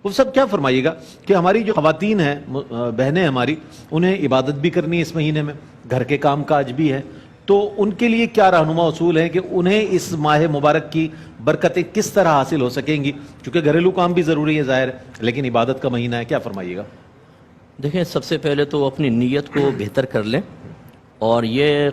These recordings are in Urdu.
وہ سب کیا فرمائیے گا کہ ہماری جو خواتین ہیں بہنیں ہماری، انہیں عبادت بھی کرنی ہے اس مہینے میں، گھر کے کام کاج بھی ہے، تو ان کے لیے کیا رہنما اصول ہیں کہ انہیں اس ماہ مبارک کی برکتیں کس طرح حاصل ہو سکیں گی؟ چونکہ گھریلو کام بھی ضروری ہے ظاہر ہے، لیکن عبادت کا مہینہ ہے، کیا فرمائیے گا؟ دیکھیں، سب سے پہلے تو اپنی نیت کو بہتر کر لیں، اور یہ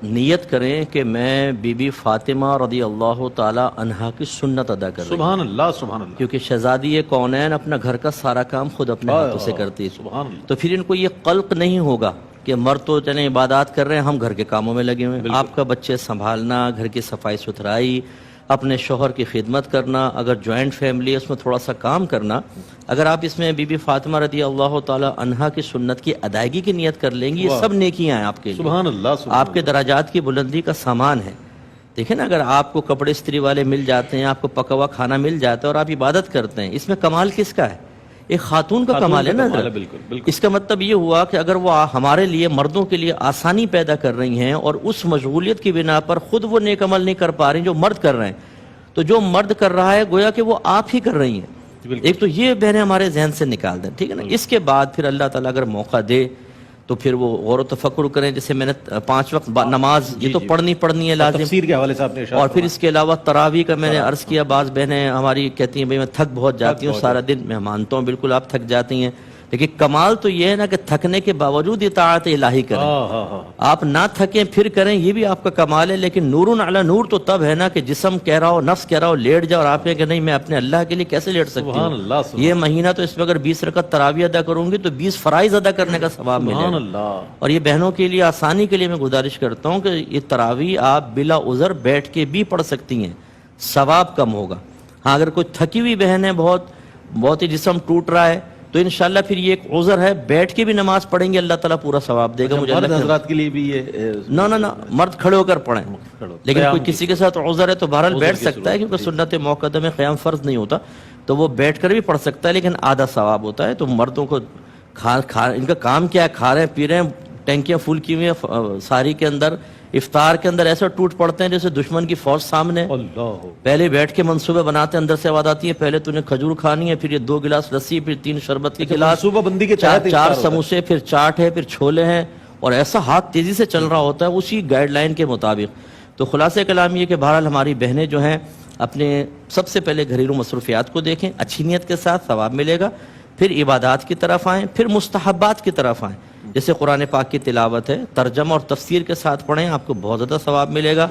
نیت کریں کہ میں بی بی فاطمہ رضی اللہ تعالی عنہا کی سنت ادا کر رہی ہوں، سبحان اللہ سبحان اللہ، کیونکہ شہزادی کونین اپنا گھر کا سارا کام خود اپنے ہاتھوں سے کرتی ہے، سبحان اللہ، تو پھر ان کو یہ قلق نہیں ہوگا کہ مرد تو چلیں عبادات کر رہے ہیں، ہم گھر کے کاموں میں لگے ہوئے ہیں۔ آپ کا بچے سنبھالنا، گھر کی صفائی ستھرائی، اپنے شوہر کی خدمت کرنا، اگر جوائنٹ فیملی ہے اس میں تھوڑا سا کام کرنا، اگر آپ اس میں بی بی فاطمہ رضی اللہ تعالی عنہا کی سنت کی ادائیگی کی نیت کر لیں گی، یہ سب نیکیاں ہیں آپ کے لیے، سبحان اللہ سبحان آپ کے درجات کی بلندی کا سامان ہے۔ دیکھیں نا، اگر آپ کو کپڑے استری والے مل جاتے ہیں، آپ کو پکا ہوا کھانا مل جاتا ہے اور آپ عبادت کرتے ہیں، اس میں کمال کس کا ہے؟ ایک خاتون کا کمال ہے نا۔ بالکل بالکل، اس کا مطلب یہ ہوا کہ اگر وہ ہمارے لیے، مردوں کے لیے آسانی پیدا کر رہی ہیں اور اس مشغولیت کی بنا پر خود وہ نیک عمل نہیں کر پا رہی جو مرد کر رہے ہیں، تو جو مرد کر رہا ہے گویا کہ وہ آپ ہی کر رہی ہیں۔ ایک تو یہ بہنیں ہمارے ذہن سے نکال دیں، ٹھیک ہے نا۔ اس کے بعد پھر اللہ تعالیٰ اگر موقع دے تو پھر وہ غور و تفکر کریں، جیسے میں نے 5 وقت نماز یہ تو پڑھنی ہے لازم، تفسیر کے حوالے سے آپ نے ارشاد اور پھر اس کے علاوہ تراویح کا میں نے عرض کیا، بعض بہنیں ہماری کہتی ہیں بھئی میں تھک بہت جاتی ہوں سارا دن، میں مانتا ہوں بالکل آپ تھک جاتی ہیں، لیکن کمال تو یہ ہے نا کہ تھکنے کے باوجود اطاعت الہی کریں، آپ نہ تھکیں پھر کریں، یہ بھی آپ کا کمال ہے۔ لیکن نور علی نور تو تب ہے نا کہ جسم کہہ رہا ہو، نفس کہہ رہا ہو لیٹ جاؤ، اور آپ کہیں کہ نہیں میں اپنے اللہ کے لیے کیسے لیٹ سکتی ہوں؟ یہ مہینہ تو اس میں اگر 20 رکعت تراویح ادا کروں گی تو 20 فرائض ادا کرنے کا ثواب ملے گا۔ اور یہ بہنوں کے لیے آسانی کے لیے میں گزارش کرتا ہوں کہ یہ تراویح آپ بلا عذر بیٹھ کے بھی پڑھ سکتی ہیں، ثواب کم ہوگا۔ ہاں، اگر کوئی تھکی ہوئی بہن ہے، بہت ہی جسم ٹوٹ رہا ہے، تو انشاءاللہ پھر یہ ایک عذر ہے، بیٹھ کے بھی نماز پڑھیں گے اللہ تعالیٰ پورا ثواب دے گا۔ مجھے مرد حضرات کے لیے بھی یہ نہ مرد کھڑے ہو کر پڑھیں، لیکن کوئی کسی کے ساتھ عذر ہے تو بہرحال بیٹھ سکتا ہے، کیونکہ سنت موقدہ میں قیام فرض نہیں ہوتا، تو وہ بیٹھ کر بھی پڑھ سکتا ہے، لیکن آدھا ثواب ہوتا ہے۔ تو مردوں کو ان کا کام کیا ہے؟ کھا رہے ہیں، پی رہے ہیں، ٹینکیاں فل کی ہوئی ہیں، ساری کے اندر افطار کے اندر ایسا ٹوٹ پڑتے ہیں جیسے دشمن کی فوج سامنے، پہلے بیٹھ کے منصوبے بناتے ہیں، اندر سے آواز آتی ہے پہلے تو نے کھجور کھانی ہے، پھر یہ 2 گلاس لسی، پھر 3 شربت کے گلاس، منصوبہ بندی کے 4 سموسے، پھر چاٹ ہے، پھر چھولے ہیں، اور ایسا ہاتھ تیزی سے چل رہا ہوتا ہے اسی گائیڈ لائن کے مطابق۔ تو خلاصہ کلام یہ کہ بہرحال ہماری بہنیں جو ہیں اپنے سب سے پہلے گھریلو مصروفیات کو دیکھیں، اچھی نیت کے ساتھ ثواب ملے گا، پھر عبادات کی طرف آئیں، پھر مستحبات کی طرف آئیں، جیسے قرآن پاک کی تلاوت ہے، ترجمہ اور تفسیر کے ساتھ پڑھیں، آپ کو بہت زیادہ ثواب ملے گا۔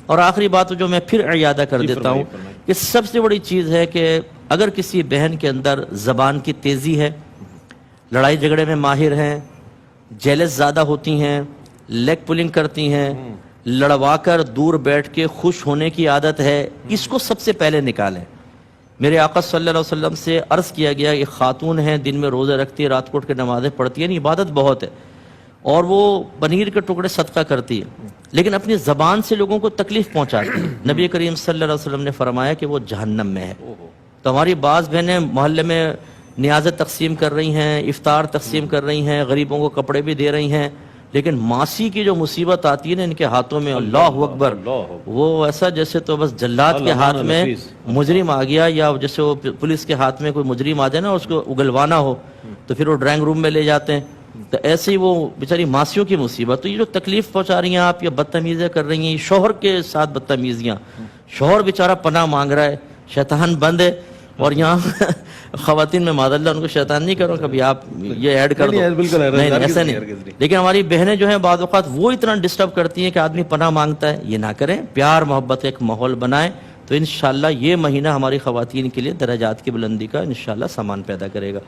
اور آخری بات جو میں پھر اعادہ کر دیتا ہوں کہ سب سے بڑی چیز ہے کہ اگر کسی بہن کے اندر زبان کی تیزی ہے، لڑائی جھگڑے میں ماہر ہیں، جیلس زیادہ ہوتی ہیں، لیگ پولنگ کرتی ہیں، لڑوا کر دور بیٹھ کے خوش ہونے کی عادت ہے، اس کو سب سے پہلے نکالیں۔ میرے آقا صلی اللہ علیہ وسلم سے عرض کیا گیا کہ خاتون ہیں، دن میں روزے رکھتی ہے، رات کو اٹھ کے نمازیں پڑھتی ہے، یعنی عبادت بہت ہے، اور وہ پنیر کے ٹکڑے صدقہ کرتی ہے، لیکن اپنی زبان سے لوگوں کو تکلیف پہنچاتی ہے۔ نبی کریم صلی اللہ علیہ وسلم نے فرمایا کہ وہ جہنم میں ہے۔ تو ہماری بعض بہنیں محلے میں نیازیں تقسیم کر رہی ہیں، افطار تقسیم کر رہی ہیں، غریبوں کو کپڑے بھی دے رہی ہیں، لیکن ماسی کی جو مصیبت آتی ہے نا ان کے ہاتھوں میں، اللہ اکبر، وہ ایسا جیسے تو بس جلاد کے ہاتھ میں مجرم آ گیا، یا جیسے وہ پولیس کے ہاتھ میں کوئی مجرم آ جائے نا، اس کو اگلوانا ہو تو پھر وہ ڈرائنگ روم میں لے جاتے ہیں، تو ایسے ہی وہ بیچاری ماسیوں کی مصیبت۔ تو یہ جو تکلیف پہنچا رہی ہیں آپ، یا بدتمیزیاں کر رہی ہیں، شوہر کے ساتھ بدتمیزیاں، شوہر بیچارہ پناہ مانگ رہا ہے، شیطان بند ہے، اور یہاں خواتین میں معاذ اللہ ان کو شیطان نہیں کرو کبھی آپ یہ ایڈ کر دو، نہیں ایسا نہیں۔ لیکن ہماری بہنیں جو ہیں بعض اوقات وہ اتنا ڈسٹرب کرتی ہیں کہ آدمی پناہ مانگتا ہے، یہ نہ کریں، پیار محبت ایک ماحول بنائیں، تو انشاءاللہ یہ مہینہ ہماری خواتین کے لیے درجات کی بلندی کا انشاءاللہ سامان پیدا کرے گا۔